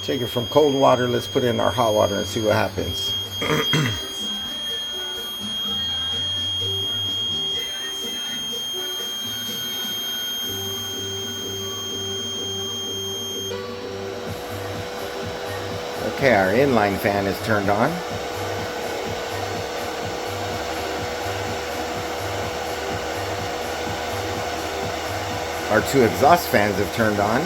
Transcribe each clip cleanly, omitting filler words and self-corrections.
Take it from cold water, let's put it in our hot water and see what happens. Okay, our inline fan is turned on. Our two exhaust fans have turned on.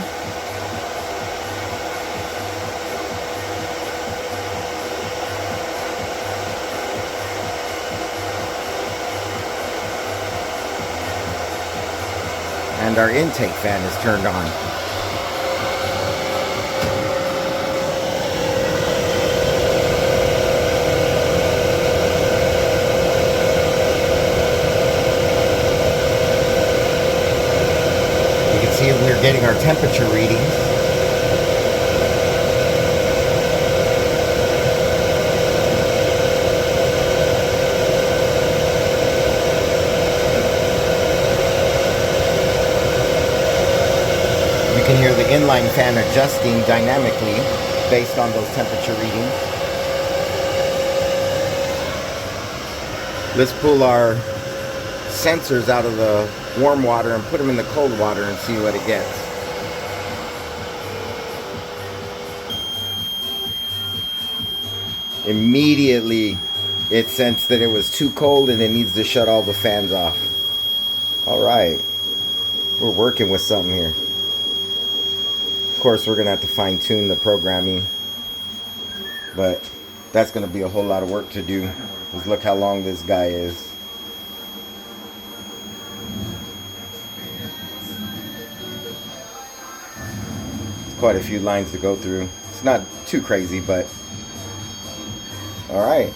And our intake fan is turned on. You can see we're getting our temperature readings. You can hear the inline fan adjusting dynamically based on those temperature readings. Let's pull our sensors out of the warm water and put them in the cold water and see what it gets. Immediately it sensed that it was too cold and it needs to shut all the fans off. Alright, we're working with something here. Of course we're gonna have to fine tune the programming, but that's gonna be a whole lot of work to do. Just look how long this guy is. It's quite a few lines to go through. It's not too crazy, but alright.